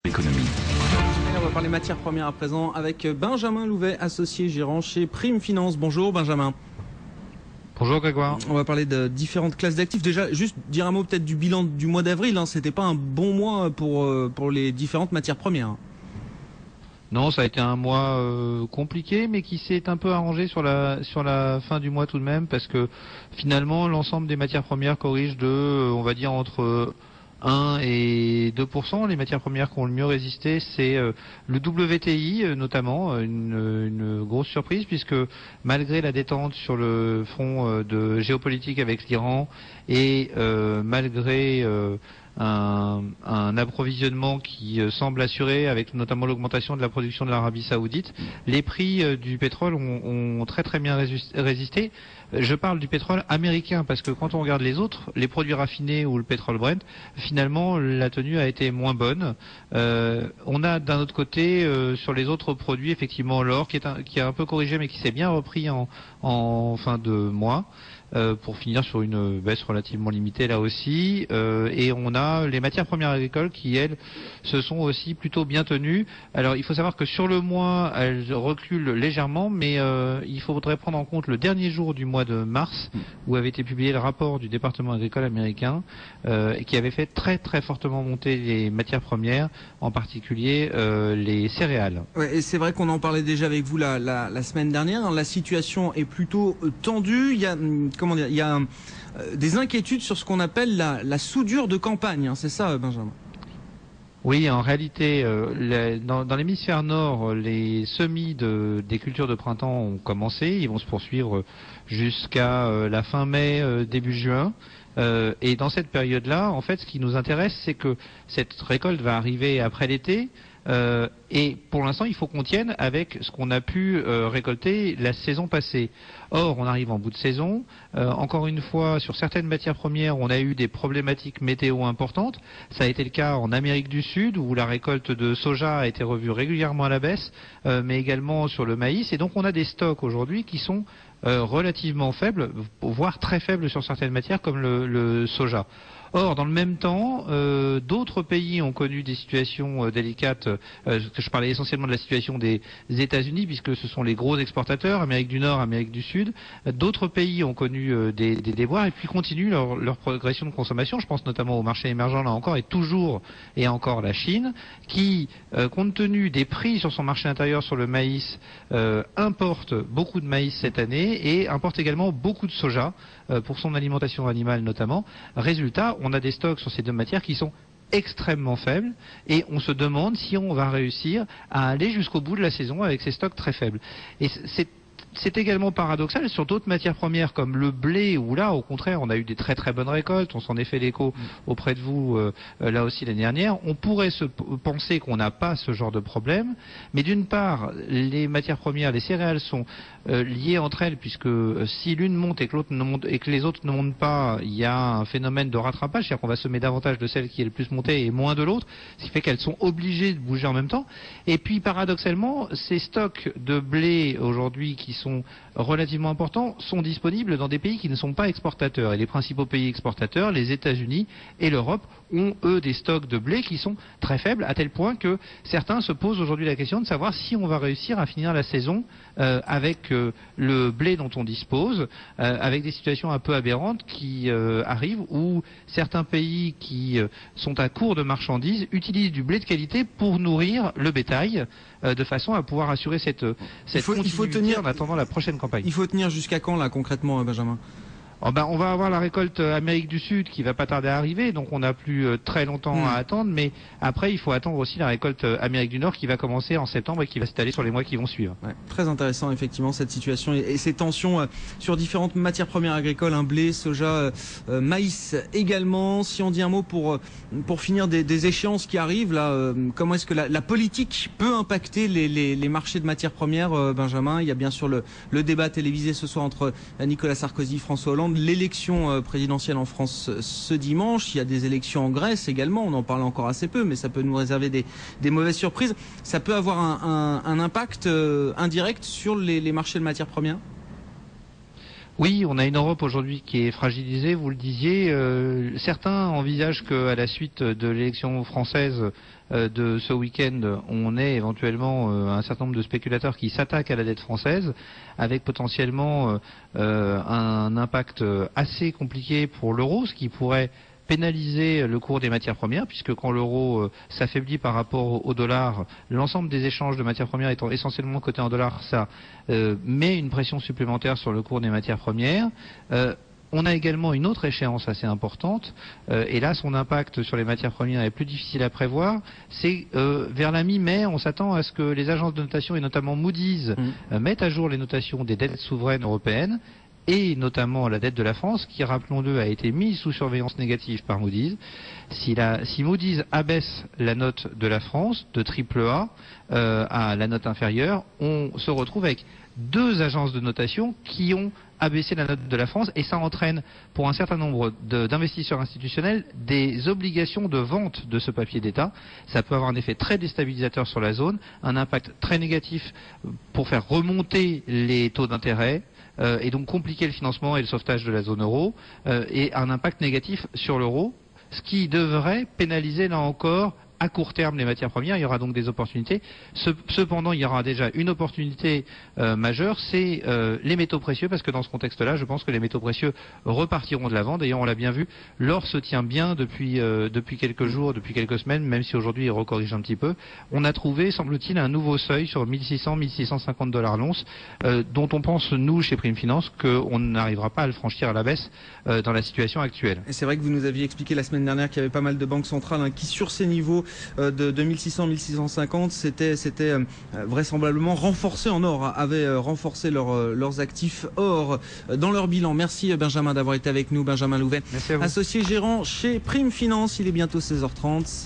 Économie. Et on va parler matières premières à présent avec Benjamin Louvet, associé gérant chez Prime Finance. Bonjour Benjamin. Bonjour Grégoire. On va parler de différentes classes d'actifs. Déjà, juste dire un mot peut-être du bilan du mois d'avril. C'était pas un bon mois pour les différentes matières premières. Non, ça a été un mois compliqué, mais qui s'est un peu arrangé sur la fin du mois tout de même, parce que finalement l'ensemble des matières premières corrige de, on va dire, entre 1 et 2%. Les matières premières qui ont le mieux résisté, c'est le WTI notamment, une grosse surprise, puisque malgré la détente sur le front de géopolitique avec l'Iran et malgré un approvisionnement qui semble assuré, avec notamment l'augmentation de la production de l'Arabie Saoudite, les prix du pétrole ont très très bien résisté. Je parle du pétrole américain parce que quand on regarde les autres, les produits raffinés ou le pétrole Brent, finalement la tenue a été moins bonne. On a d'un autre côté sur les autres produits effectivement l'or qui a un peu corrigé mais qui s'est bien repris en fin de mois. Pour finir sur une baisse relativement limitée là aussi, et on a les matières premières agricoles qui elles se sont aussi plutôt bien tenues. Alors il faut savoir que sur le mois elles reculent légèrement, mais il faudrait prendre en compte le dernier jour du mois de mars où avait été publié le rapport du département agricole américain et qui avait fait très très fortement monter les matières premières, en particulier les céréales. Ouais, et c'est vrai qu'on en parlait déjà avec vous la semaine dernière. La situation est plutôt tendue. Il y a des inquiétudes sur ce qu'on appelle la soudure de campagne, c'est ça Benjamin? Oui, en réalité, dans l'hémisphère nord, les semis des cultures de printemps ont commencé. Ils vont se poursuivre jusqu'à la fin mai, début juin. Et dans cette période-là, en fait, ce qui nous intéresse, c'est que cette récolte va arriver après l'été. Et pour l'instant, il faut qu'on tienne avec ce qu'on a pu récolter la saison passée. Or, on arrive en bout de saison. Encore une fois, sur certaines matières premières, on a eu des problématiques météo importantes. Ça a été le cas en Amérique du Sud, où la récolte de soja a été revue régulièrement à la baisse, mais également sur le maïs. Et donc, on a des stocks aujourd'hui qui sont relativement faibles, voire très faibles sur certaines matières, comme le soja. Or, dans le même temps, d'autres pays ont connu des situations délicates. Je parlais essentiellement de la situation des États-Unis, puisque ce sont les gros exportateurs, Amérique du Nord, Amérique du Sud. D'autres pays ont connu des déboires et puis continuent leur progression de consommation. Je pense notamment au marché émergent, là encore, et encore la Chine, qui, compte tenu des prix sur son marché intérieur sur le maïs, importe beaucoup de maïs cette année et importe également beaucoup de soja pour son alimentation animale notamment. Résultat, on a des stocks sur ces deux matières qui sont extrêmement faibles et on se demande si on va réussir à aller jusqu'au bout de la saison avec ces stocks très faibles. Et c'est également paradoxal sur d'autres matières premières comme le blé, où là au contraire on a eu des très très bonnes récoltes, on s'en est fait l'écho auprès de vous là aussi l'année dernière. On pourrait se penser qu'on n'a pas ce genre de problème, mais d'une part les matières premières, les céréales sont liées entre elles, puisque si l'une monte et que l'autre ne monte et que les autres ne montent pas, il y a un phénomène de rattrapage, c'est-à-dire qu'on va semer davantage de celle qui est le plus montée et moins de l'autre, ce qui fait qu'elles sont obligées de bouger en même temps. Et puis paradoxalement, ces stocks de blé aujourd'hui qui sont relativement importants sont disponibles dans des pays qui ne sont pas exportateurs. Et les principaux pays exportateurs, les États-Unis et l'Europe, ont eux des stocks de blé qui sont très faibles, à tel point que certains se posent aujourd'hui la question de savoir si on va réussir à finir la saison avec le blé dont on dispose, avec des situations un peu aberrantes qui arrivent, où certains pays qui sont à court de marchandises utilisent du blé de qualité pour nourrir le bétail, de façon à pouvoir assurer cette continuité en attendant la prochaine campagne. Il faut tenir jusqu'à quand là concrètement, Benjamin? On va avoir la récolte Amérique du Sud qui va pas tarder à arriver, donc on n'a plus très longtemps à attendre, mais après il faut attendre aussi la récolte Amérique du Nord qui va commencer en septembre et qui va s'étaler sur les mois qui vont suivre. Ouais, très intéressant effectivement cette situation et ces tensions sur différentes matières premières agricoles, blé, soja, maïs également. Si on dit un mot pour finir des échéances qui arrivent là, comment est-ce que la politique peut impacter les marchés de matières premières, Benjamin? Il y a bien sûr le débat télévisé ce soir entre Nicolas Sarkozy, François Hollande, l'élection présidentielle en France ce dimanche. Il y a des élections en Grèce également, on en parle encore assez peu, mais ça peut nous réserver des mauvaises surprises. Ça peut avoir un impact indirect sur les marchés de matières premières? Oui, on a une Europe aujourd'hui qui est fragilisée, vous le disiez. Certains envisagent qu'à la suite de l'élection française, de ce week-end, on ait éventuellement un certain nombre de spéculateurs qui s'attaquent à la dette française, avec potentiellement un impact assez compliqué pour l'euro, ce qui pourrait pénaliser le cours des matières premières, puisque quand l'euro s'affaiblit par rapport au dollar, l'ensemble des échanges de matières premières étant essentiellement cotés en dollars, ça met une pression supplémentaire sur le cours des matières premières. On a également une autre échéance assez importante, et là son impact sur les matières premières est plus difficile à prévoir. C'est vers la mi-mai, on s'attend à ce que les agences de notation, et notamment Moody's, mettent à jour les notations des dettes souveraines européennes, et notamment la dette de la France, qui, rappelons-le, a été mise sous surveillance négative par Moody's. Si Moody's abaisse la note de la France de AAA à la note inférieure, on se retrouve avec deux agences de notation qui ont abaissé la note de la France, et ça entraîne pour un certain nombre d'investisseurs institutionnels des obligations de vente de ce papier d'État. Ça peut avoir un effet très déstabilisateur sur la zone, un impact très négatif pour faire remonter les taux d'intérêt, et donc compliquer le financement et le sauvetage de la zone euro, et un impact négatif sur l'euro, ce qui devrait pénaliser là encore à court terme les matières premières. Il y aura donc des opportunités. Cependant, il y aura déjà une opportunité majeure, c'est les métaux précieux, parce que dans ce contexte-là, je pense que les métaux précieux repartiront de l'avant. D'ailleurs, on l'a bien vu, l'or se tient bien depuis quelques jours, depuis quelques semaines, même si aujourd'hui il recorrige un petit peu. On a trouvé, semble-t-il, un nouveau seuil sur 1600-1650 $ l'once, dont on pense, nous, chez Prime Finance, qu'on n'arrivera pas à le franchir à la baisse dans la situation actuelle. Et c'est vrai que vous nous aviez expliqué la semaine dernière qu'il y avait pas mal de banques centrales qui, sur ces niveaux de 1600-1650, c'était vraisemblablement renforcé en or, avaient renforcé leurs actifs or dans leur bilan. Merci Benjamin d'avoir été avec nous, Benjamin Louvet, associé gérant chez Prime Finance. Il est bientôt 16h30.